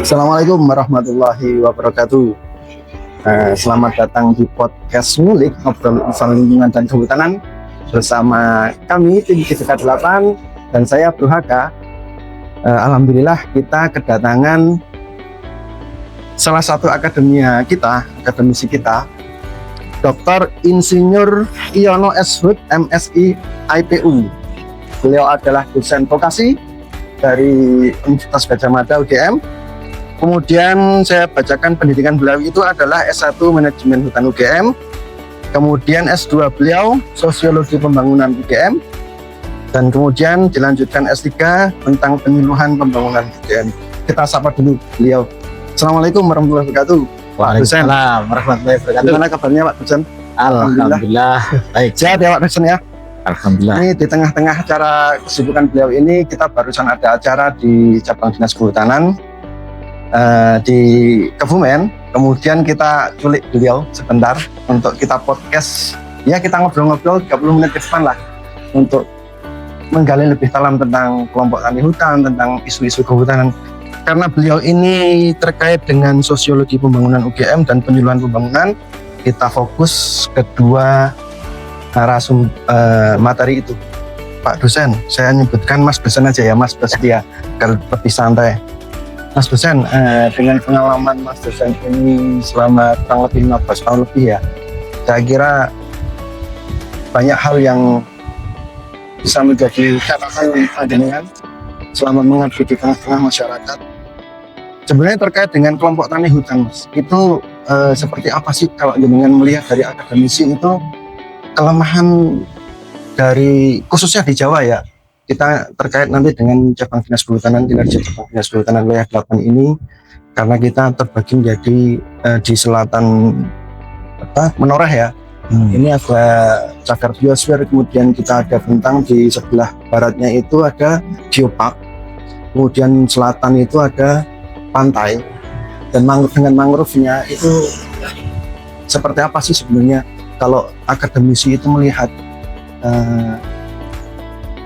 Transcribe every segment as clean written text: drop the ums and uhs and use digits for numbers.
Assalamualaikum warahmatullahi wabarakatuh. Selamat datang di podcast Ngulik Ngobrol Urusan Lingkungan dan Kehutanan bersama kami tim GVK 8 dan saya Bro Haka. Alhamdulillah kita kedatangan salah satu akademisi kita, Dr. Insinyur Iono S. Hud, MSI IPU. Beliau adalah dosen vokasi dari Universitas Gadjah Mada UGM. Kemudian saya bacakan pendidikan beliau itu adalah S1 Manajemen Hutan UGM. Kemudian S2 beliau Sosiologi Pembangunan UGM. Dan kemudian dilanjutkan S3 tentang penyuluhan pembangunan UGM. Kita sapa dulu beliau. Assalamualaikum warahmatullahi wabarakatuh. Waalaikumsalam warahmatullahi wabarakatuh. Gimana kabarnya Pak Dosen? Alhamdulillah. Baik. Sehat ya Pak Dosen ya? Alhamdulillah. Ini di tengah-tengah acara kesibukan beliau ini, kita barusan ada acara di cabang dinas kehutanan di Kebumen. Kemudian kita culik beliau sebentar untuk kita podcast. Ya, kita ngobrol-ngobrol 30 menit ke depan lah untuk menggali lebih dalam tentang kelompok tani hutan, tentang isu-isu kehutanan. Karena beliau ini terkait dengan sosiologi pembangunan UGM dan penyuluhan pembangunan, kita fokus kedua narasum materi itu. Pak dosen, saya nyebutkan Mas dosen aja ya, Mas Prasetya, agar lebih santai. Mas dosen, dengan pengalaman Mas dosen ini selama kurang lebih 15 tahun lebih ya, saya kira banyak hal yang bisa menjadi catatan panjenengan selama mengabdi di tengah-tengah masyarakat. Sebenarnya terkait dengan kelompok tani hutan, Mas, itu seperti apa sih kalau jenengan melihat dari akademisi itu kelemahan dari khususnya di Jawa ya, kita terkait nanti dengan cabang dinas kehutanan, kinerja cabang dinas kehutanan wilayah 8 ini, karena kita terbagi menjadi di selatan Menoreh ya, ini ada cagar biosfer, kemudian kita ada bentang, di sebelah baratnya itu ada geopark, kemudian selatan itu ada pantai, dan dengan mangrove-nya itu seperti apa sih sebenarnya kalau akademisi itu melihat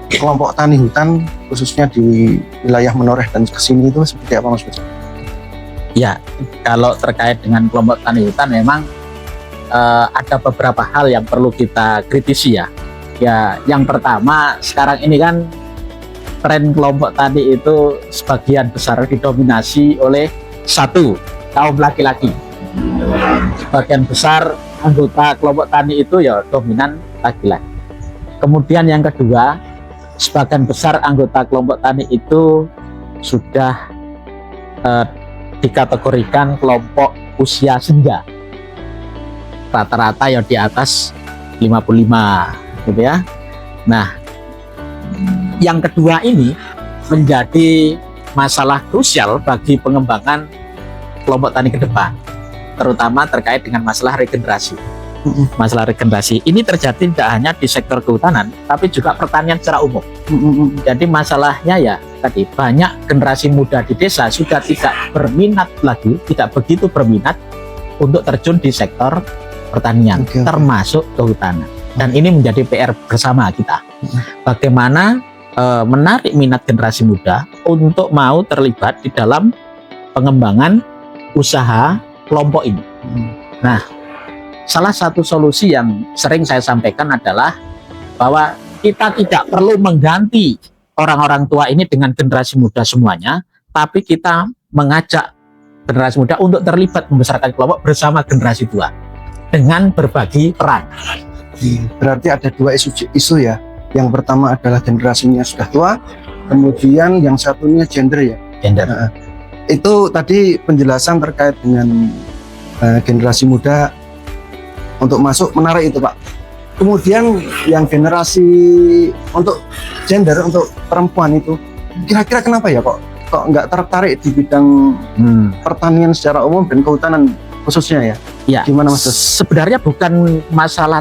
kelompok tani hutan khususnya di wilayah Menoreh dan kesini itu seperti apa Mas Budi? Ya, kalau terkait dengan kelompok tani hutan memang ada beberapa hal yang perlu kita kritisi ya. Ya, yang pertama sekarang ini kan tren kelompok tani itu sebagian besar didominasi oleh satu, kaum laki-laki. Sebagian besar anggota kelompok tani itu ya dominan laki-laki. Kemudian yang kedua, sebagian besar anggota kelompok tani itu sudah dikategorikan kelompok usia senja. Rata-rata yang di atas 55 gitu ya. Nah, yang kedua ini menjadi masalah krusial bagi pengembangan kelompok tani ke depan, terutama terkait dengan masalah regenerasi. Masalah regenerasi ini terjadi tidak hanya di sektor kehutanan, tapi juga pertanian secara umum. Jadi masalahnya ya tadi, banyak generasi muda di desa sudah tidak berminat lagi, tidak begitu berminat untuk terjun di sektor pertanian, termasuk kehutanan. Dan ini menjadi PR bersama kita. Bagaimana menarik minat generasi muda untuk mau terlibat di dalam pengembangan usaha kelompok ini. Nah, salah satu solusi yang sering saya sampaikan adalah bahwa kita tidak perlu mengganti orang-orang tua ini dengan generasi muda semuanya, tapi kita mengajak generasi muda untuk terlibat membesarkan kelompok bersama generasi tua dengan berbagi peran. Berarti ada dua isu ya. Yang pertama adalah generasinya sudah tua, kemudian yang satunya gender ya. Gender. Itu tadi penjelasan terkait dengan generasi muda untuk masuk, menarik itu Pak. Kemudian yang generasi untuk gender, untuk perempuan itu, kira-kira kenapa ya kok nggak tertarik di bidang pertanian secara umum dan kehutanan khususnya ya? Ya. Gimana Mas? Sebenarnya bukan masalah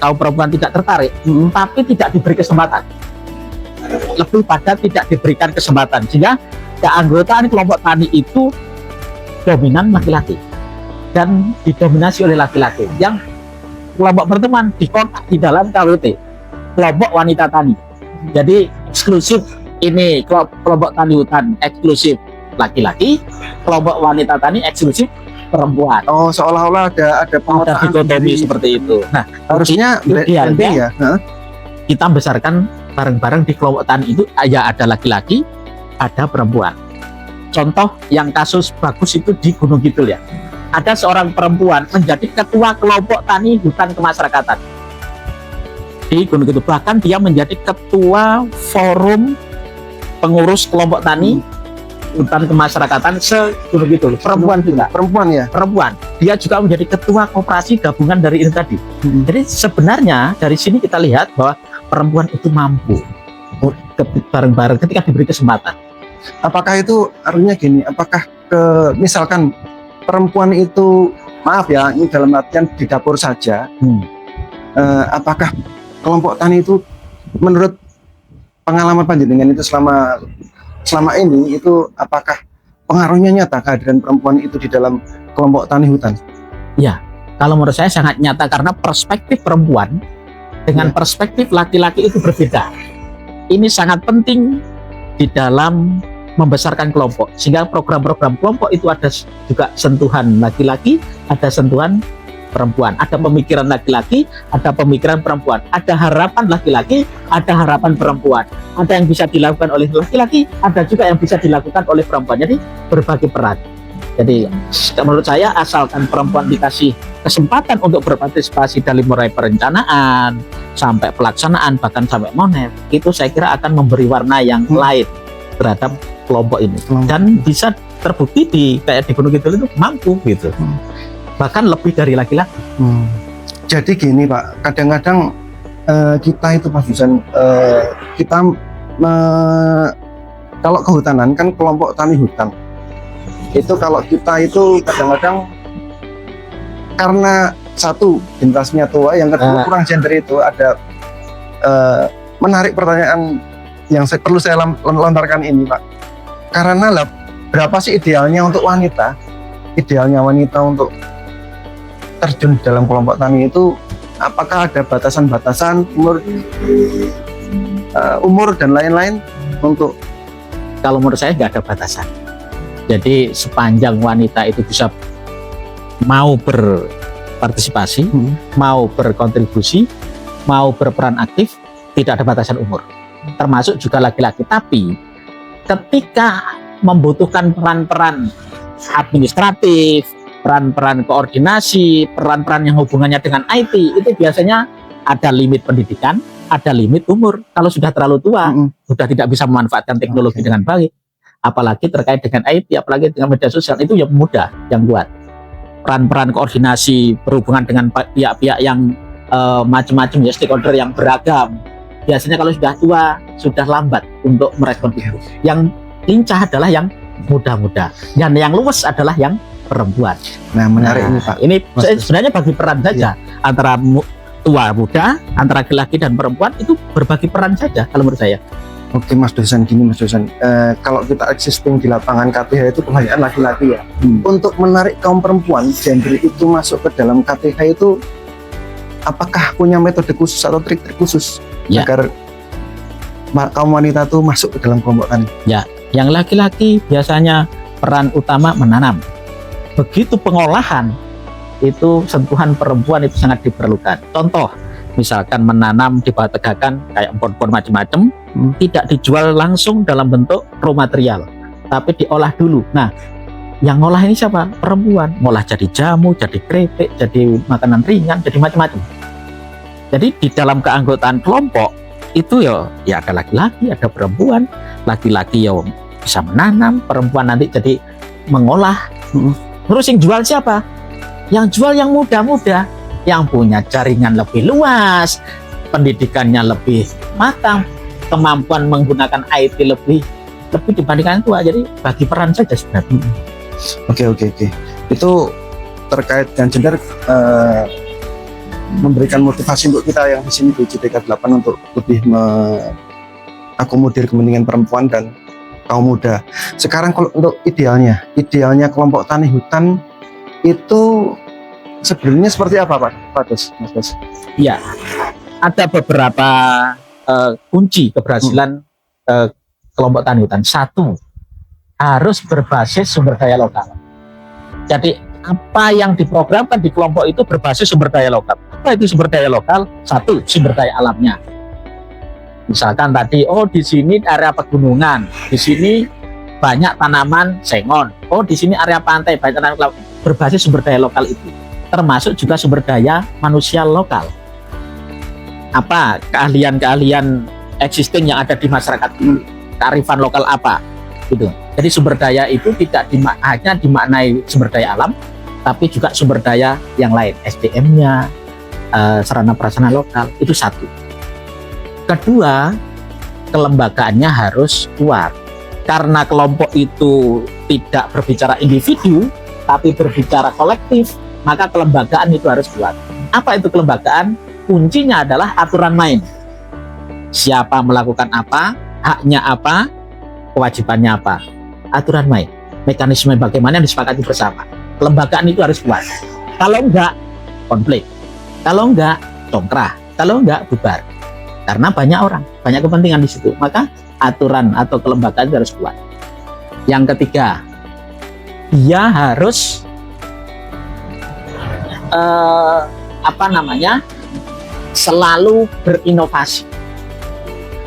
kaum perempuan tidak tertarik, tapi tidak diberi kesempatan. Lebih pada tidak diberikan kesempatan, sehingga keanggotaan kelompok tani itu dominan laki-laki dan didominasi oleh laki-laki. Yang kelompok pertemuan dikontak di dalam KWT, kelompok wanita tani. Jadi eksklusif ini kelompok tani hutan eksklusif laki-laki, kelompok wanita tani eksklusif perempuan. Oh, seolah-olah ada Ada pemetaan dikotomi sendiri. seperti itu. Nah, Harusnya idealnya blending ya. Hah? kita besarkan bareng-bareng di kelompok tani itu ya ada laki-laki, ada perempuan. Contoh yang kasus bagus itu di Gunung Kidul ya. Ada seorang perempuan menjadi ketua kelompok tani hutan kemasyarakatan di Gunung Kidul. Bahkan dia menjadi ketua forum pengurus kelompok tani hutan kemasyarakatan se-Gunung Kidul. Perempuan juga. Perempuan ya. Perempuan. Dia juga menjadi ketua koperasi gabungan dari ini tadi. Jadi sebenarnya dari sini kita lihat bahwa perempuan itu mampu bareng-bareng ketika diberi kesempatan. Apakah itu artinya gini? Apakah misalkan perempuan itu, maaf ya, ini dalam artian di dapur saja. Apakah kelompok tani itu menurut pengalaman panjenengan itu selama ini itu apakah pengaruhnya nyata kehadiran perempuan itu di dalam kelompok tani hutan? Ya, kalau menurut saya sangat nyata karena perspektif perempuan dengan perspektif laki-laki itu berbeda. Ini sangat penting di dalam membesarkan kelompok, sehingga program-program kelompok itu ada juga sentuhan laki-laki, ada sentuhan perempuan, ada pemikiran laki-laki, ada pemikiran perempuan, ada harapan laki-laki, ada harapan perempuan, ada yang bisa dilakukan oleh laki-laki, ada juga yang bisa dilakukan oleh perempuan. Jadi berbagi peran. Jadi menurut saya asalkan perempuan dikasih kesempatan untuk berpartisipasi dari mulai perencanaan sampai pelaksanaan bahkan sampai monet, itu saya kira akan memberi warna yang lain terhadap kelompok ini dan bisa terbukti kayak di Gunung Kidul itu mampu gitu. Bahkan lebih dari laki-laki. Jadi gini Pak, kadang-kadang kita itu Mas Dusan, kalau kehutanan kan kelompok tani hutan itu, kalau kita itu kadang-kadang karena satu generasinya tua, yang kedua kurang gender, itu ada menarik pertanyaan yang perlu saya lontarkan ini Pak, karena berapa sih idealnya untuk wanita, untuk terjun dalam kelompok tani itu? Apakah ada batasan-batasan umur dan lain-lain untuk? Kalau menurut saya nggak ada batasan. Jadi sepanjang wanita itu bisa mau berpartisipasi, mau berkontribusi, mau berperan aktif, tidak ada batasan umur. Termasuk juga laki-laki. Tapi ketika membutuhkan peran-peran administratif, peran-peran koordinasi, peran-peran yang hubungannya dengan IT, itu biasanya ada limit pendidikan, ada limit umur. Kalau sudah terlalu tua, sudah tidak bisa memanfaatkan teknologi dengan baik, apalagi terkait dengan IT, apalagi dengan media sosial, itu yang mudah, yang kuat. Peran-peran koordinasi berhubungan dengan pihak-pihak yang macam-macam, ya, stakeholder yang beragam, biasanya kalau sudah tua, sudah lambat untuk merespon itu. Yang lincah adalah yang muda-muda, dan yang luwes adalah yang perempuan. Nah, menarik ini Pak. Ini sebenarnya bagi peran saja, antara tua muda, antara laki-laki dan perempuan itu berbagi peran saja kalau menurut saya. Oke Mas Dosan, gini Mas Dosan, kalau kita existing di lapangan KTH itu kebanyakan laki-laki ya. Untuk menarik kaum perempuan, gender itu masuk ke dalam KTH itu, apakah punya metode khusus atau trik-trik khusus agar kaum wanita itu masuk ke dalam kelompok tani? Ya, yang laki-laki biasanya peran utama menanam. Begitu pengolahan, itu sentuhan perempuan itu sangat diperlukan. Contoh, misalkan menanam di bawah tegakan kayak pohon-pohon macam-macam, tidak dijual langsung dalam bentuk raw material, tapi diolah dulu. Nah, yang ngolah ini siapa? Perempuan. Ngolah jadi jamu, jadi keripik, jadi makanan ringan, jadi macam-macam. Jadi di dalam keanggotaan kelompok itu ya ada laki-laki, ada perempuan. Laki-laki ya bisa menanam, perempuan nanti jadi mengolah. Terus yang jual siapa? Yang jual yang muda-muda, yang punya jaringan lebih luas, pendidikannya lebih matang, kemampuan menggunakan IT lebih dibandingkan tua. Jadi bagi peran saja sebenarnya. Oke. Itu terkait dengan gender, memberikan motivasi untuk kita yang di sini di JTK 8 untuk lebih mengakomodir kepentingan perempuan dan kaum muda. Sekarang kalau untuk idealnya kelompok tani hutan itu sebenarnya seperti apa Pak Dos, Mas Dos? Ya, ada beberapa kunci keberhasilan kelompok tani hutan. Satu, harus berbasis sumber daya lokal. Jadi apa yang diprogramkan di kelompok itu berbasis sumber daya lokal. Apa itu sumber daya lokal? Satu, sumber daya alamnya. Misalkan tadi, oh di sini area pegunungan, di sini banyak tanaman sengon, oh di sini area pantai banyak tanaman laut. Berbasis sumber daya lokal itu, termasuk juga sumber daya manusia lokal. Apa keahlian-keahlian existing yang ada di masyarakat ini, kearifan lokal apa, gitu. Jadi sumber daya itu tidak hanya dimaknai sumber daya alam, tapi juga sumber daya yang lain, SDM-nya, sarana prasarana lokal, itu satu. Kedua, kelembagaannya harus kuat. Karena kelompok itu tidak berbicara individu, tapi berbicara kolektif, maka kelembagaan itu harus kuat. Apa itu kelembagaan? Kuncinya adalah aturan main. Siapa melakukan apa, haknya apa, kewajibannya apa. Aturan main. Mekanisme bagaimana yang disepakati bersama. Kelembagaan itu harus kuat. Kalau enggak, konflik. Kalau enggak, congkrah. Kalau enggak, bubar. Karena banyak orang, banyak kepentingan di situ. Maka aturan atau kelembagaan itu harus kuat. Yang ketiga, dia harus selalu berinovasi,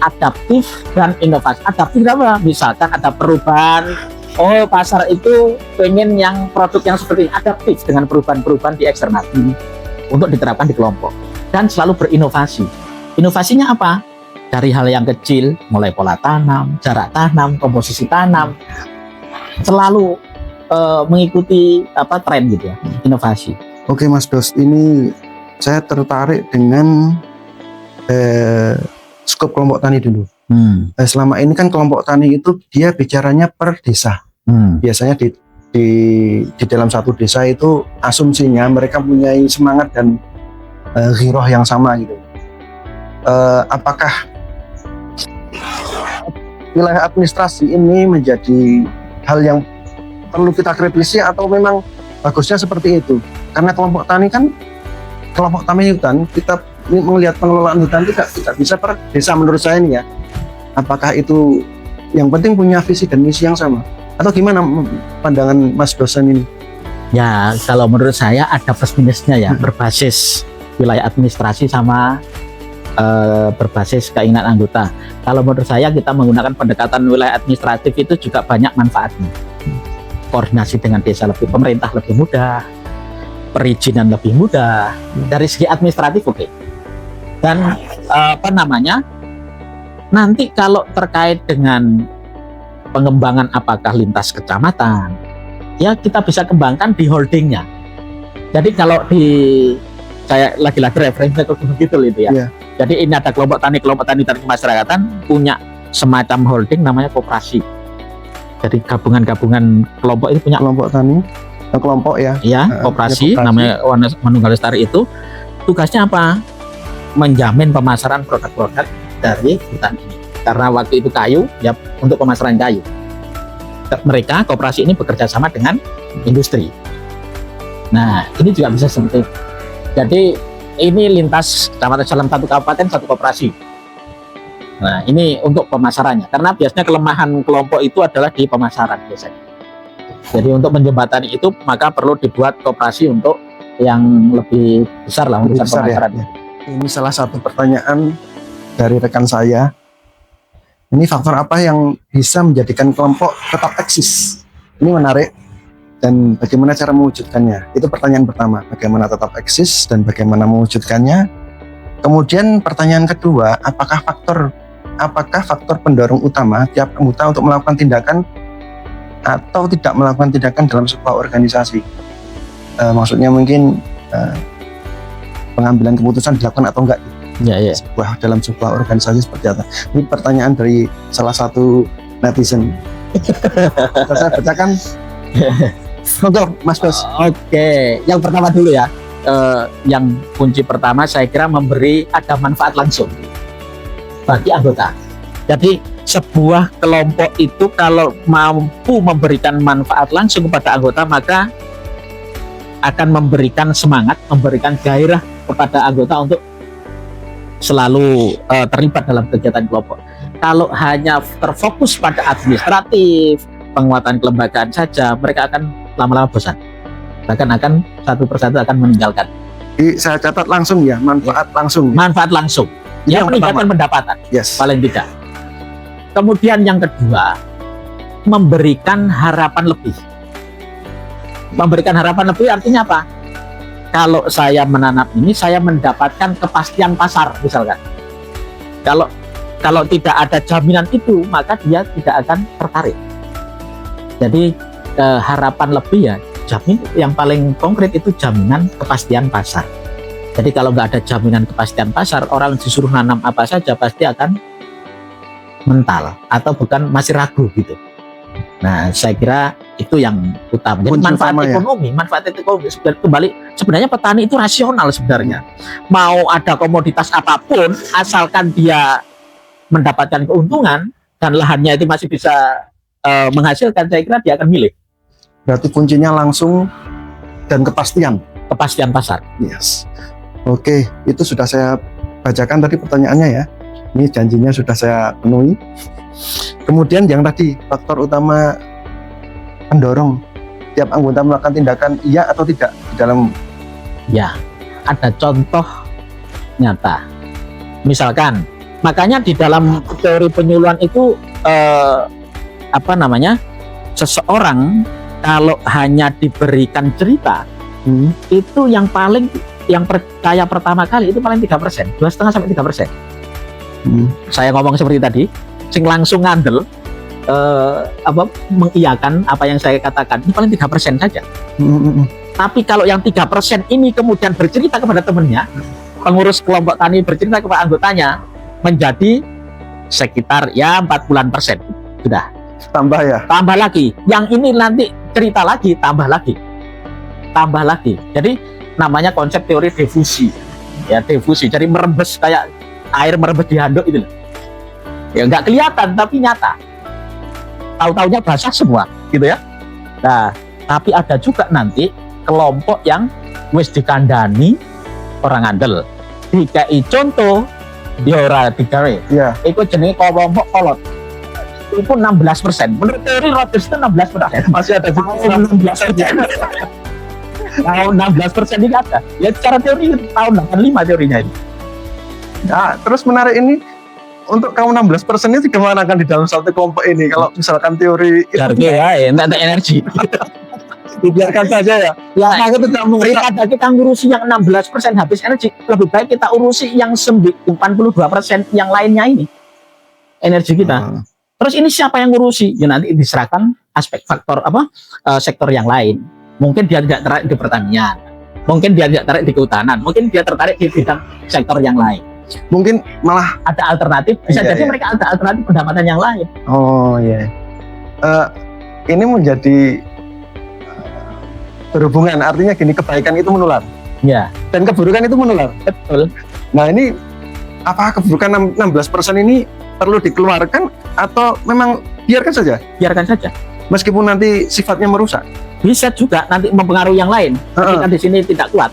adaptif dan inovasi. Adaptif apa? Misalkan ada perubahan, oh pasar itu pengen yang produk yang seperti ini, adaptif dengan perubahan-perubahan di eksternal untuk diterapkan di kelompok, dan selalu berinovasi. Inovasinya apa? Dari hal yang kecil, mulai pola tanam, jarak tanam, komposisi tanam, selalu mengikuti tren gitu ya, inovasi. Oke Mas Dos, ini saya tertarik dengan skop kelompok tani dulu. Selama ini kan kelompok tani itu dia bicaranya per desa. Biasanya di dalam satu desa itu asumsinya mereka punya semangat dan ghiroh yang sama gitu. Apakah wilayah administrasi ini menjadi hal yang perlu kita kritisi atau memang bagusnya seperti itu? Karena kelompok tani hutan, kita melihat pengelolaan hutan tidak bisa per desa menurut saya ini ya. Apakah itu yang penting punya visi dan misi yang sama? Atau gimana pandangan Mas dosen ini? Ya, kalau menurut saya ada plus minusnya ya, berbasis wilayah administrasi sama berbasis keinginan anggota. Kalau menurut saya kita menggunakan pendekatan wilayah administratif itu juga banyak manfaatnya. Koordinasi dengan desa pemerintah lebih mudah, perizinan lebih mudah, dari segi administratif oke. Dan nanti kalau terkait dengan pengembangan apakah lintas kecamatan, ya kita bisa kembangkan di holdingnya. Jadi kalau saya lagi-lagi referensi ke begitu itu ya. Yeah. Jadi ini ada kelompok tani kemasyarakatan punya semacam holding namanya koperasi. Jadi gabungan kelompok itu punya kelompok tani, kelompok ya. Iya, koperasi namanya Manunggal Lestari itu tugasnya apa? Menjamin pemasaran produk-produk dari hutan ini. Karena waktu itu kayu, ya untuk pemasaran kayu. Mereka koperasi ini bekerja sama dengan industri. Nah, ini juga bisa seperti itu. Jadi ini lintas kecamatan dalam satu kabupaten satu koperasi. Nah ini untuk pemasarannya, karena biasanya kelemahan kelompok itu adalah di pemasaran biasanya. Jadi untuk menjembatani itu maka perlu dibuat koperasi untuk yang lebih besar lah urusan pemasaran. Ya. Ini salah satu pertanyaan dari rekan saya. Ini faktor apa yang bisa menjadikan kelompok tetap eksis? Ini menarik. Dan bagaimana cara mewujudkannya? Itu pertanyaan pertama, bagaimana tetap eksis dan bagaimana mewujudkannya. Kemudian pertanyaan kedua, apakah faktor pendorong utama tiap anggota untuk melakukan tindakan atau tidak melakukan tindakan dalam sebuah organisasi? Maksudnya mungkin pengambilan keputusan dilakukan atau enggak? Ya. Dalam sebuah organisasi seperti apa? Ini pertanyaan dari salah satu netizen. Saya bacakan. Untuk Mas Bos. Oke, yang pertama dulu ya. Yang kunci pertama saya kira ada manfaat langsung bagi anggota. Jadi sebuah kelompok itu kalau mampu memberikan manfaat langsung kepada anggota maka akan memberikan semangat, memberikan gairah kepada anggota untuk selalu terlibat dalam kegiatan kelompok. Kalau hanya terfokus pada administratif, penguatan kelembagaan saja, mereka akan lama-lama bosan. Bahkan akan satu persatu akan meninggalkan. Jadi saya catat langsung ya, manfaat langsung. Manfaat langsung. Ini yang Meningkatkan pendapatan, Yes. paling tidak. Kemudian yang kedua, memberikan harapan lebih. Memberikan harapan lebih artinya apa? Kalau saya menanam ini, saya mendapatkan kepastian pasar, misalkan. Kalau tidak ada jaminan itu, maka dia tidak akan tertarik. Jadi harapan lebih ya, jamin yang paling konkret itu jaminan kepastian pasar. Jadi kalau nggak ada jaminan kepastian pasar, orang disuruh nanam apa saja pasti akan mental atau bukan masih ragu gitu. Nah, saya kira itu yang utama. Jadi Kunci manfaat utama ya. manfaat ekonomi sebenarnya petani itu rasional sebenarnya. Mau ada komoditas apapun, asalkan dia mendapatkan keuntungan dan lahannya itu masih bisa menghasilkan, saya kira dia akan milih. Berarti kuncinya langsung dan kepastian. Kepastian pasar. Yes. Oke, itu sudah saya bacakan tadi pertanyaannya ya. Ini janjinya sudah saya penuhi. Kemudian yang tadi, faktor utama pendorong tiap anggota melakukan tindakan iya atau tidak di dalam. Ya, ada contoh nyata. Misalkan, makanya di dalam teori penyuluhan itu seseorang kalau hanya diberikan cerita, itu yang percaya pertama kali itu paling 3%, 2,5 sampai 3%. Saya ngomong seperti tadi, sing langsung ngandel mengiyakan apa yang saya katakan itu paling 3% saja. Tapi kalau yang 3% ini kemudian bercerita kepada temannya, pengurus kelompok tani bercerita kepada anggotanya, menjadi sekitar ya 40% sudah. Tambah ya. Tambah lagi, yang ini nanti cerita lagi, tambah lagi. Jadi namanya konsep teori difusi. Ya, difusi. Jadi merebes kayak air merebes di handuk itu. Ya nggak kelihatan tapi nyata. Tahu-taunya basah semua, gitu ya. Nah, tapi ada juga nanti kelompok yang wis dikandani orang andel. Dikai contoh dia ora digawe. Iya. Iku jenenge kelompok kolot. Itu 16%. Menurut teori Rogers itu 16%. Masih ada 16%. Tahun 16% ini ada. Ya secara teori tahun 85 teorinya ini. Nah, terus menarik ini untuk kamu 16% itu gimana kan di dalam satu kelompok ini? Kalau misalkan teori itu Jarke ya, nanti energi. dibiarkan saja ya. Ya, aku tidak mengerti ada kita ngurusi yang 16% habis energi. Lebih baik kita urusi yang 82% yang lainnya ini. Energi kita. Terus ini siapa yang ngurusi? Ya nanti diserahkan aspek faktor sektor yang lain. Mungkin dia tidak tertarik di pertanian, mungkin dia tidak tertarik di kehutanan, mungkin dia tertarik di bidang sektor yang lain. Mungkin malah Ada alternatif, bisa Iya, jadi iya. mereka ada alternatif pendapatan yang lain. oh iya. Ini menjadi berhubungan, artinya gini, kebaikan itu menular Ya, dan keburukan itu menular. betul. Nah, ini apakah keburukan 16% ini perlu dikeluarkan atau memang biarkan saja Biarkan saja. meskipun nanti sifatnya merusak? Bisa juga nanti mempengaruhi yang lain. Ketika di sini tidak kuat.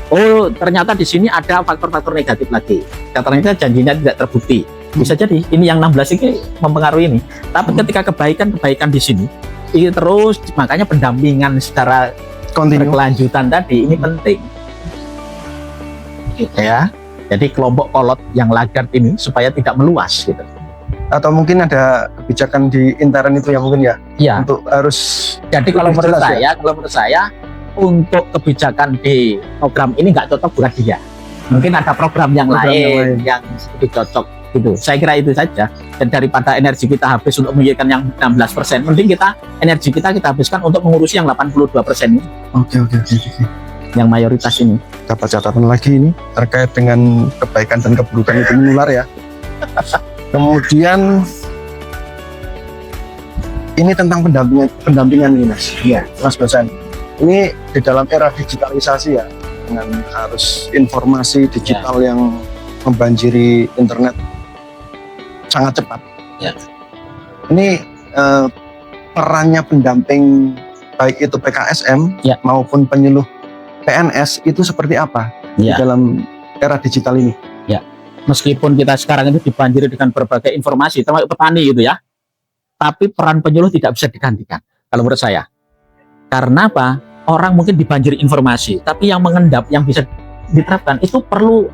Oh, ternyata di sini ada faktor-faktor negatif lagi. Ternyata janjinya tidak terbukti. Bisa jadi ini yang 16 ini mempengaruhi ini. Tapi ketika kebaikan di sini, ini terus makanya pendampingan secara Continue. berkelanjutan tadi ini penting. Gitu ya. Jadi kelompok kolot yang lagarde ini supaya tidak meluas gitu. Atau mungkin ada kebijakan di intern itu ya mungkin ya, Iya. untuk harus Jadi kalau lebih menurut jelas ya? saya, untuk kebijakan di program ini nggak cocok buat dia. Mungkin ada program yang lain yang lebih cocok gitu. Saya kira itu saja. Dan daripada energi kita habis untuk memikirkan yang 16%, mending energi kita habiskan untuk mengurusi yang 82% ini, Oke. yang mayoritas ini. Dapat catatan lagi ini terkait dengan kebaikan dan keburukan itu menular ya. Kemudian ini tentang pendampingan ini Mas. Iya. Mas dosen. Ini di dalam era digitalisasi ya, dengan arus informasi digital yang membanjiri internet sangat cepat. Ya. Ini perannya pendamping baik itu PKSM Ya. maupun penyuluh PNS itu seperti apa di Ya. dalam era digital ini? Meskipun kita sekarang itu dibanjiri dengan berbagai informasi, termasuk petani gitu ya. tapi peran penyuluh tidak bisa digantikan kalau menurut saya. Karena apa? Orang mungkin dibanjiri informasi, tapi yang mengendap, yang bisa diterapkan itu perlu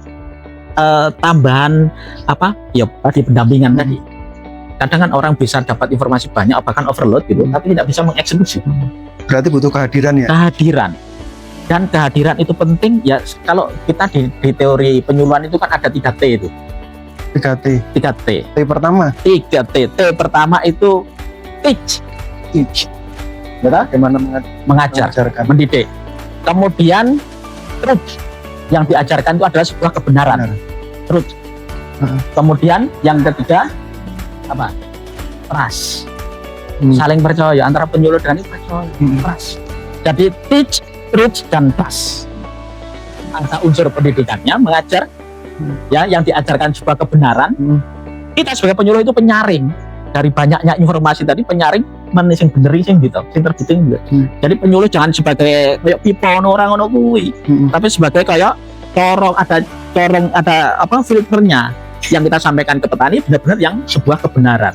tambahan apa? Ya tadi pendampingan tadi. Kadang kan orang bisa dapat informasi banyak, bahkan overload gitu, tapi tidak bisa mengeksekusi. Berarti butuh kehadiran ya? Kehadiran. Dan kehadiran itu penting ya. Kalau kita di teori penyuluhan itu kan ada 3T itu. 3T. 3T. T pertama. 3T. T pertama itu teach. Teach. Betul? Gimana Mengajarkan, mendidik. Kemudian truth. Yang diajarkan itu adalah sebuah kebenaran. Truth. Kemudian yang ketiga apa? Trust. Saling percaya antara penyuluh dan percaya. Trust. Jadi teach, truth, dan trust. Ada unsur pendidikannya, mengajar, ya, yang diajarkan sebuah kebenaran. Kita sebagai penyuluh itu penyaring dari banyaknya informasi tadi, penyaring mana sing bener sing gitu, sing terbiting gitu. Jadi penyuluh jangan sebagai kayak pipo orang ono kuwi, tapi sebagai kayak corong, ada apa filternya yang kita sampaikan ke petani benar-benar yang sebuah kebenaran.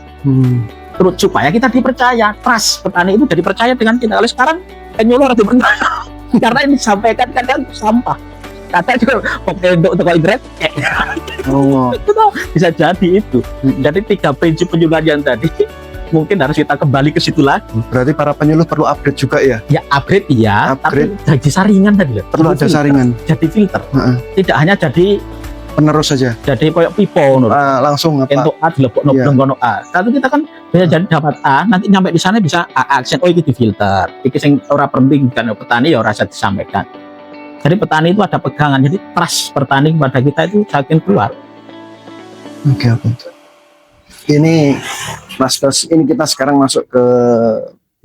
Terus supaya kita dipercaya, trust petani itu jadi percaya dengan kita. Kalau sekarang penyuluh harus dipercaya karena ini disampaikan kadang sampah. Katanya juga pakai untuk internet itu bisa jadi itu. Jadi 3 prinsip penyuluhan yang tadi mungkin harus kita kembali ke situ lagi. Berarti para penyuluh perlu upgrade juga ya? Ya upgrade iya, upgrade. Tapi jadi saringan tadi. Perlu ada saringan. Jadi filter. Tidak hanya jadi penerus saja. Jadi kayak pipo langsung apa? Untuk A dilebokno blengkono A. Tapi kita kan bisa jadi dapat A, nanti nyampe di sana bisa A aksen. Oh, ini difilter. Iki sing ora penting kan petani ya ora usah disampaikan. Jadi petani itu ada pegangan. Jadi trust petani kepada kita itu saking keluar. Oke. Ini Mas Bas, ini kita sekarang masuk ke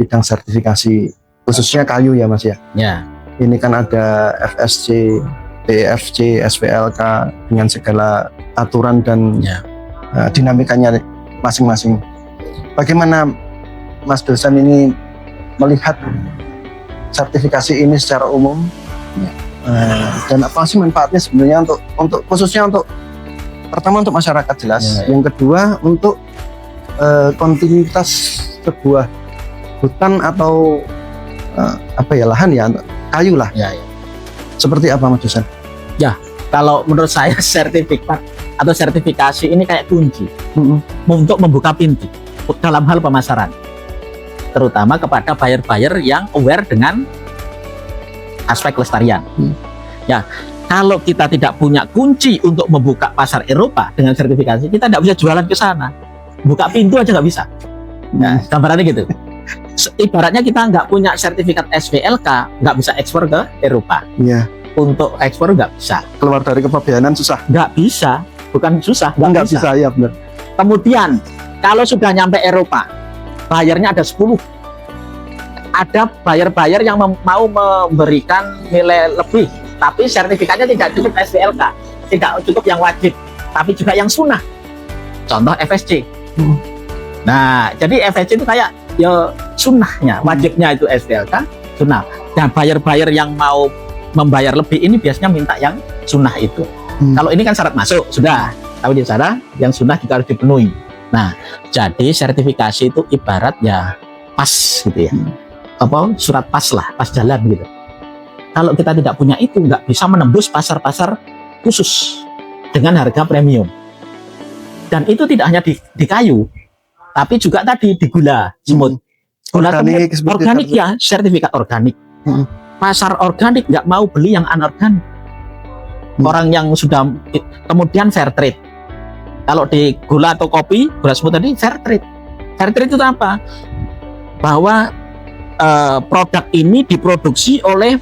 bidang sertifikasi khususnya kayu ya Mas ya. Ya. Ini kan ada FSC, TFC, SPLK dengan segala aturan dan dinamikanya masing-masing. Bagaimana Mas dosen ini melihat sertifikasi ini secara umum? Dan apa sih manfaatnya sebenarnya untuk khususnya untuk pertama untuk masyarakat jelas, yang kedua untuk kontinuitas sebuah hutan atau apa ya lahan ya kayu lah. Seperti apa Mas dosen? Ya, kalau menurut saya sertifikat atau sertifikasi ini kayak kunci untuk membuka pintu dalam hal pemasaran, terutama kepada buyer-buyer yang aware dengan aspek kelestarian. Ya, kalau kita tidak punya kunci untuk membuka pasar Eropa dengan sertifikasi, kita tidak bisa jualan ke sana. Buka pintu aja nggak bisa. Nah, gambarannya gitu. Ibaratnya kita nggak punya sertifikat SPLK, nggak bisa ekspor ke Eropa. Iya. Untuk ekspor nggak bisa. Keluar dari kepabeanan susah. Nggak bisa. Bukan susah, nggak bisa. Ya benar. Kemudian kalau sudah nyampe Eropa, bayarnya ada 10. Ada buyer-buyer yang mau memberikan nilai lebih, tapi sertifikatnya tidak cukup SPLK, tidak cukup yang wajib, tapi juga yang sunnah. Contoh FSC. Nah, jadi FSC itu kayak ya sunnahnya, wajibnya itu SPLK, sunnah. Dan buyer-buyer yang mau membayar lebih ini biasanya minta yang sunnah itu. Kalau ini kan syarat masuk sudah, tapi di sana yang sunnah juga harus dipenuhi. Nah, jadi sertifikasi itu ibarat ya pas gitu ya. Apa surat pas lah, pas jalan gitu. Kalau kita tidak punya itu, nggak bisa menembus pasar-pasar khusus dengan harga premium. Dan itu tidak hanya di kayu, tapi juga tadi di gula semut. Gula organik ya, sertifikat organik. Pasar organik nggak mau beli yang anorganik. Orang yang sudah, kemudian fair trade. Kalau di gula atau kopi, gula semut tadi fair trade. Fair trade itu apa? Bahwa produk ini diproduksi oleh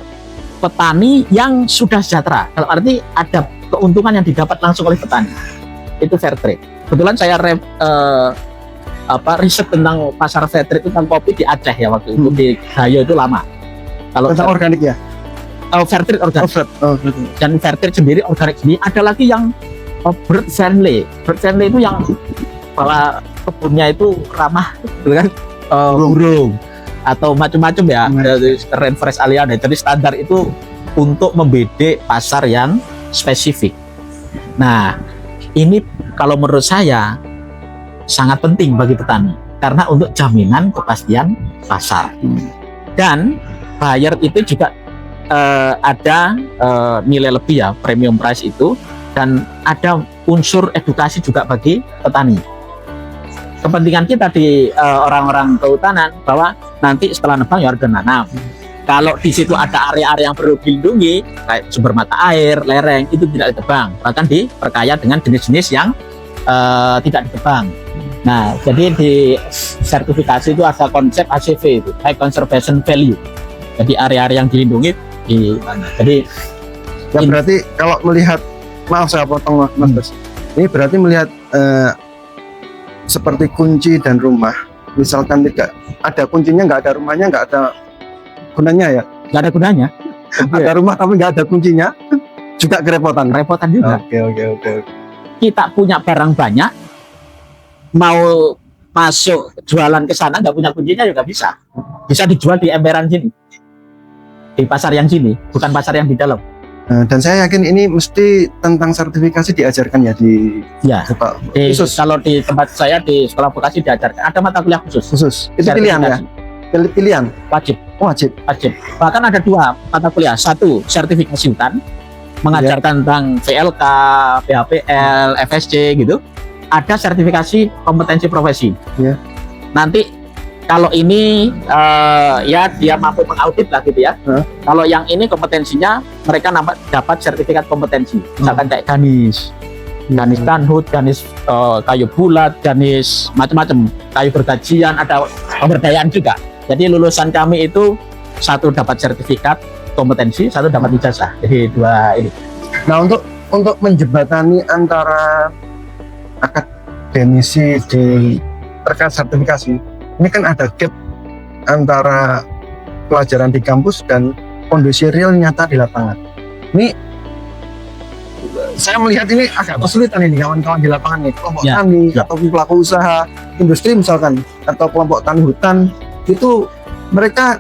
petani yang sudah sejahtera. Kalau arti ada keuntungan yang didapat langsung oleh petani, itu fair trade. Kebetulan saya riset tentang pasar fair trade tentang kopi di Aceh ya waktu itu di Gayo itu lama. Kalau tentang organik ya? Fair trade organik. Dan fair trade sendiri organik sendiri. Ada lagi yang bird friendly. Bird friendly itu yang kepala kebunnya itu ramah dengan burung. Atau macam-macam ya, rainforest alliance. Jadi standar itu untuk membidik pasar yang spesifik. Nah, ini kalau menurut saya sangat penting bagi petani. karena untuk jaminan kepastian pasar. Dan buyer itu juga ada nilai lebih ya, premium price itu, dan ada unsur edukasi juga bagi petani. Kepentingan kita di orang-orang kehutanan bahwa nanti setelah nebang ya harus nanam. Kalau di situ ada area-area yang perlu dilindungi, kayak sumber mata air, lereng, itu tidak ditebang, bahkan diperkaya dengan jenis-jenis yang tidak ditebang. Nah, jadi di sertifikasi itu ada konsep HCV itu, High Conservation Value. Jadi area-area yang dilindungi jadi ya berarti kalau melihat, maaf saya potong Mas Bas, ini berarti melihat seperti kunci dan rumah, misalkan tidak ada kuncinya, nggak ada rumahnya, nggak ada gunanya ya, nggak ada gunanya. ada rumah tapi nggak ada kuncinya juga kerepotan. Repotan juga. Oke. Kita punya barang banyak, mau masuk jualan ke sana nggak punya kuncinya juga bisa dijual di emperan sini, di pasar yang sini, bukan pasar yang di dalam. Dan saya yakin ini mesti tentang sertifikasi diajarkan ya di khusus. Kalau di tempat saya di sekolah vokasi diajarkan, ada mata kuliah khusus. Itu pilihan ya? Pilihan? Wajib. Wajib. Bahkan ada 2 mata kuliah. Satu, sertifikasi hutan, mengajarkan tentang VLK, PHPL, FSC gitu. Ada sertifikasi kompetensi profesi. Ya. Nanti kalau ini ya dia mampu mengaudit lah gitu ya. Kalau yang ini kompetensinya mereka dapat sertifikat kompetensi. Misalkan kayak ganis tanhut, ganis kayu bulat, ganis macam-macam, kayu bergajian, ada pemberdayaan juga. Jadi lulusan kami itu satu dapat sertifikat kompetensi, satu dapat ijazah. Jadi 2 ini. Nah, untuk menjembatani antara akademisi di terkait sertifikasi, ini kan ada gap antara pelajaran di kampus dan kondisi real nyata di lapangan. Ini saya melihat ini agak kesulitan ini kawan-kawan di lapangan nih, kelompok tani atau pelaku usaha industri misalkan, atau kelompok tani hutan, itu mereka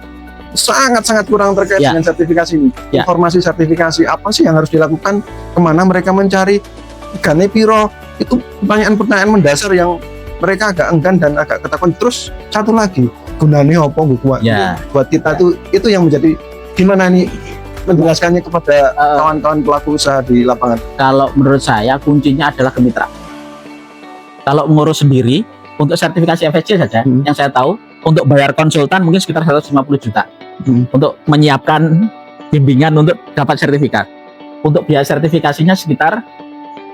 sangat-sangat kurang terkait dengan sertifikasi ini. Informasi sertifikasi apa sih yang harus dilakukan, kemana mereka mencari, gane piro, itu pertanyaan-pertanyaan mendasar yang mereka agak enggan dan agak ketakutan. Terus satu lagi, gunanya apa buat kita tuh, itu yang menjadi gimana nih menjelaskannya kepada kawan-kawan pelaku usaha di lapangan. Kalau menurut saya kuncinya adalah kemitraan. Kalau mengurus sendiri untuk sertifikasi FSC saja, yang saya tahu untuk bayar konsultan mungkin sekitar 150 juta untuk menyiapkan bimbingan untuk dapat sertifikat. Untuk biaya sertifikasinya sekitar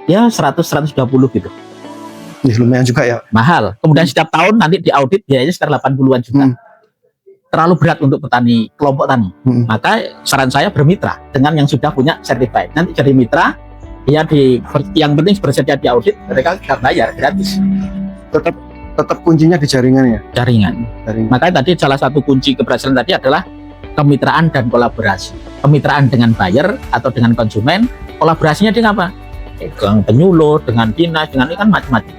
ya 100-120 gitu. Lumayan juga ya. Mahal. Kemudian setiap tahun nanti diaudit biayanya sekitar 80-an juta. Terlalu berat untuk petani, kelompok tani. Maka saran saya bermitra dengan yang sudah punya certified. Nanti jadi mitra, ya yang penting bersedia di audit, mereka akan bayar gratis. Tetap kuncinya di jaringan ya. Jaringan. Makanya tadi salah satu kunci keberhasilan tadi adalah kemitraan dan kolaborasi. Kemitraan dengan buyer atau dengan konsumen, kolaborasinya dengan apa? Dengan penyuluh, dengan dinas, dengan ini kan macam-macam.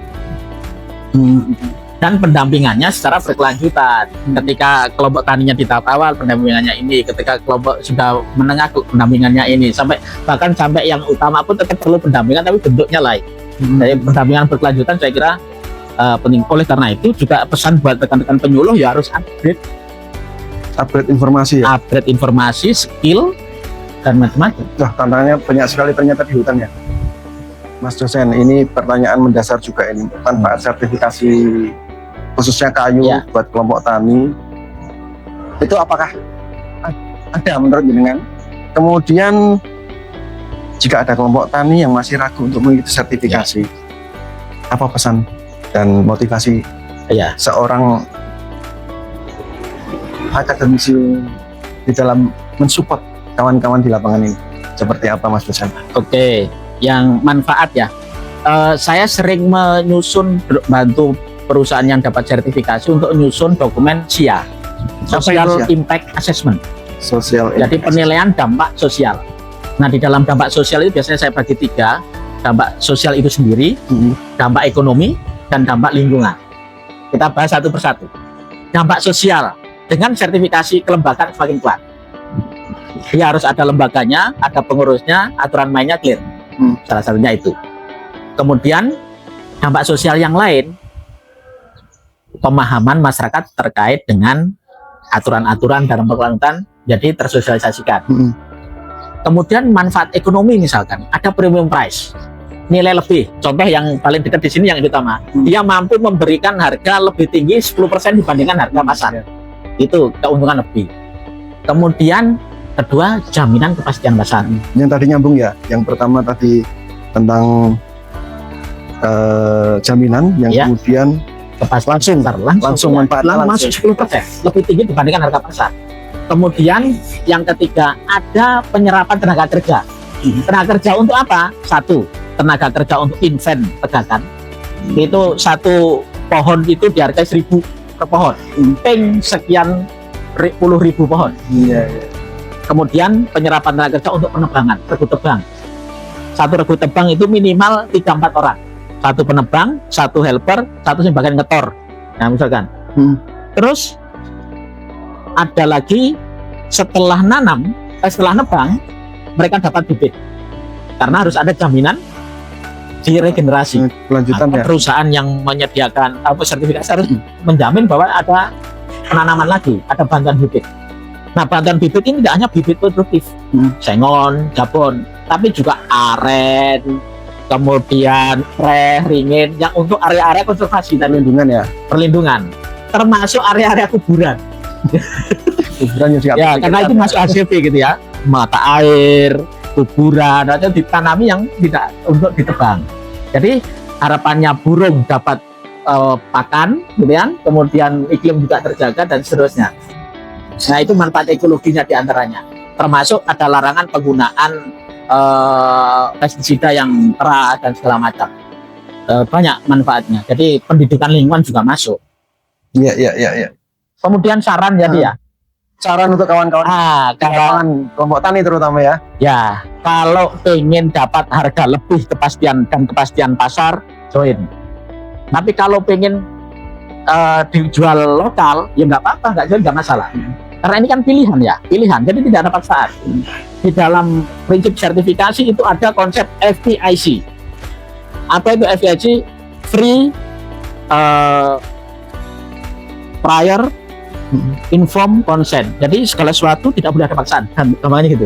Dan pendampingannya secara berkelanjutan. Ketika kelompok taninya di tahap awal, pendampingannya ini. Ketika kelompok sudah menengah, pendampingannya ini. Bahkan sampai yang utama pun tetap perlu pendampingan, tapi bentuknya lain. Jadi pendampingan berkelanjutan saya kira penting. Oleh karena itu juga pesan buat rekan-rekan penyuluh ya harus upgrade informasi ya. Upgrade informasi, skill dan macam-macam. Wah, tantangannya banyak sekali ternyata di hutan ya. Mas dosen, ini pertanyaan mendasar juga ini. Manfaat sertifikasi khususnya kayu buat kelompok tani itu apakah ada menurut jenengan? Kemudian jika ada kelompok tani yang masih ragu untuk mengikuti sertifikasi, apa pesan dan motivasi seorang akademisi di dalam mensupport kawan-kawan di lapangan ini? Seperti apa Mas dosen? Oke, yang manfaat ya. Saya sering menyusun, bantu perusahaan yang dapat sertifikasi untuk menyusun dokumen SIA, Social Impact Assessment. Jadi penilaian dampak sosial. Nah, di dalam dampak sosial itu biasanya saya bagi 3. Dampak sosial itu sendiri, dampak ekonomi, dan dampak lingkungan. Kita bahas satu persatu. Dampak sosial dengan sertifikasi kelembagaan semakin kuat. Dia harus ada lembaganya, ada pengurusnya, aturan mainnya clear. Salah satunya itu. Kemudian dampak sosial yang lain, pemahaman masyarakat terkait dengan aturan-aturan dalam pengelolaan, jadi tersosialisasikan. Kemudian manfaat ekonomi, misalkan ada premium price, nilai lebih. Contoh yang paling dekat di sini yang utama, dia mampu memberikan harga lebih tinggi 10% dibandingkan harga pasar. Itu keuntungan lebih. Kemudian kedua, jaminan kepastian pasar. Yang tadi nyambung ya, yang pertama tadi tentang jaminan, yang Ya. kemudian Kepastian langsung manfaatnya masuk 10% lebih tinggi dibandingkan harga pasar. Kemudian yang ketiga, ada penyerapan tenaga kerja. Tenaga kerja untuk apa? Satu, tenaga kerja untuk invent pedagang. Itu satu pohon itu dihargai 1.000 per pohon. Ping sekian puluh ribu pohon. Kemudian penyerapan tenaga kerja untuk penebangan, regu tebang. Satu regu tebang itu minimal 3-4 orang. Satu penebang, satu helper, satu yang bagian ngetor. Nah, misalkan. Terus ada lagi setelah nanam, setelah nebang, mereka dapat bibit. Karena harus ada jaminan di regenerasi. Kelanjutan ya. Perusahaan yang menyediakan sertifikasi harus menjamin bahwa ada penanaman lagi, ada bantuan bibit. Nah, bantuan bibit ini tidak hanya bibit produktif, sengon, jabon, tapi juga aren, kemudian reh, ringin, yang untuk area-area konservasi dan perlindungan, termasuk area-area kuburan. Kuburan juga. Ya, karena itu masuk ACP gitu ya, mata air, kuburan, atau ditanami yang tidak untuk ditebang. Jadi harapannya burung dapat pakan, gitu ya, kemudian iklim juga terjaga dan seterusnya. Nah, itu manfaat ekologinya diantaranya. Termasuk ada larangan penggunaan pestisida yang keras dan segala macam. Banyak manfaatnya. Jadi pendidikan lingkungan juga masuk. Iya. Kemudian saran jadi ya. Saran untuk kawan-kawan kelompok tani terutama ya. Ya, kalau ingin dapat harga lebih kepastian pasar, join. Tapi kalau pengen dijual lokal, ya nggak apa-apa, nggak join nggak masalah. Karena ini kan pilihan, jadi tidak ada paksaan. Di dalam prinsip sertifikasi itu ada konsep FPIC. Apa itu FPIC? Free, prior, informed consent. Jadi segala sesuatu tidak boleh ada paksaan. Namanya gitu.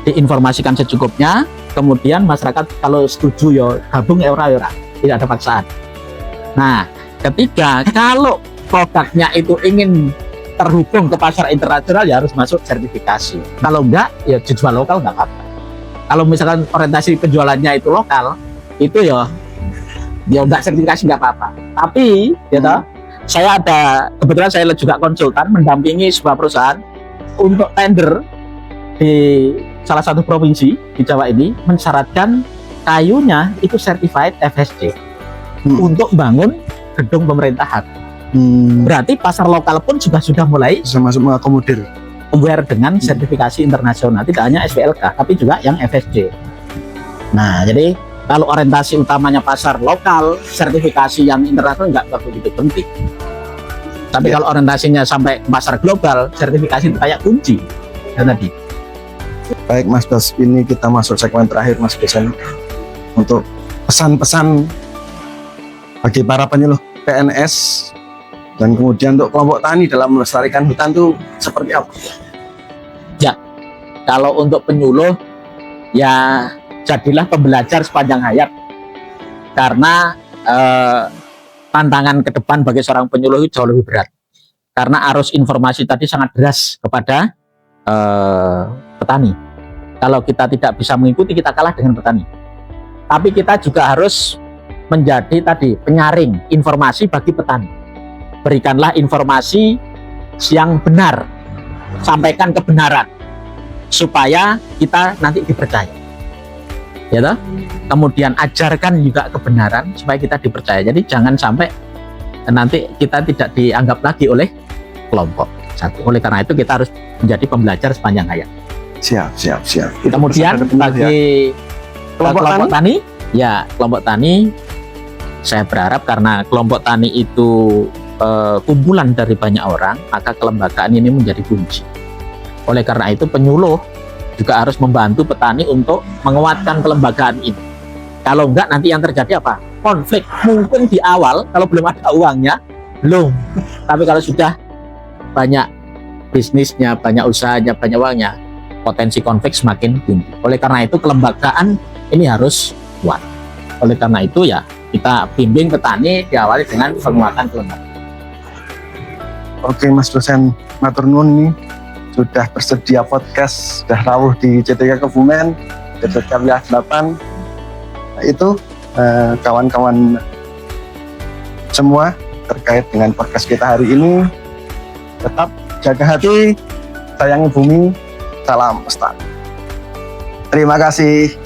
Diinformasikan secukupnya, kemudian masyarakat kalau setuju ya gabung, ya ora. Tidak ada paksaan. Nah, ketiga, kalau produknya itu ingin terhubung ke pasar internasional ya harus masuk sertifikasi. Kalau enggak ya dijual lokal enggak apa-apa. Kalau misalkan orientasi penjualannya itu lokal, itu ya enggak sertifikasi enggak apa-apa. Tapi saya kebetulan saya juga konsultan mendampingi sebuah perusahaan untuk tender di salah satu provinsi di Jawa ini mensyaratkan kayunya itu certified FSC untuk bangun gedung pemerintahan. Berarti pasar lokal pun juga sudah mulai bisa masuk mengakomodir aware dengan sertifikasi internasional, tidak hanya SPLK tapi juga yang FSC. Nah, jadi kalau orientasi utamanya pasar lokal, sertifikasi yang internasional nggak begitu penting. Tapi kalau orientasinya sampai pasar global, sertifikasi itu kayak kunci. Dan tadi. Baik Mas Bas, ini kita masuk segmen terakhir Mas Besen, untuk pesan-pesan bagi para penyuluh PNS dan kemudian untuk kelompok tani dalam melestarikan hutan itu seperti apa? Ya, kalau untuk penyuluh ya jadilah pembelajar sepanjang hayat, karena tantangan ke depan bagi seorang penyuluh itu jauh lebih berat karena arus informasi tadi sangat deras kepada petani. Kalau kita tidak bisa mengikuti, kita kalah dengan petani. Tapi kita juga harus menjadi tadi penyaring informasi bagi petani. Berikanlah informasi yang benar, sampaikan kebenaran supaya kita nanti dipercaya. Ya toh? Kemudian ajarkan juga kebenaran supaya kita dipercaya. Jadi jangan sampai nanti kita tidak dianggap lagi oleh kelompok satu. Oleh karena itu kita harus menjadi pembelajar sepanjang hayat. Siap. Kemudian bagi kelompok tani, ya kelompok tani, saya berharap karena kelompok tani itu kumpulan dari banyak orang, maka kelembagaan ini menjadi kunci. Oleh karena itu penyuluh juga harus membantu petani untuk menguatkan kelembagaan ini. Kalau enggak nanti yang terjadi apa? Konflik. Mungkin di awal kalau belum ada uangnya, belum. Tapi kalau sudah banyak bisnisnya, banyak usahanya, banyak uangnya, potensi konflik semakin tinggi. Oleh karena itu kelembagaan ini harus kuat. Oleh karena itu ya kita bimbing petani diawali dengan penguatan kelembagaan. Oke Mas dosen, matur nuwun ini sudah bersedia podcast, sudah rawuh di CTK Kebumen, CTK Wilayah 8. Nah, itu kawan-kawan semua terkait dengan podcast kita hari ini. Tetap jaga hati, sayangi bumi, salam lestari. Terima kasih.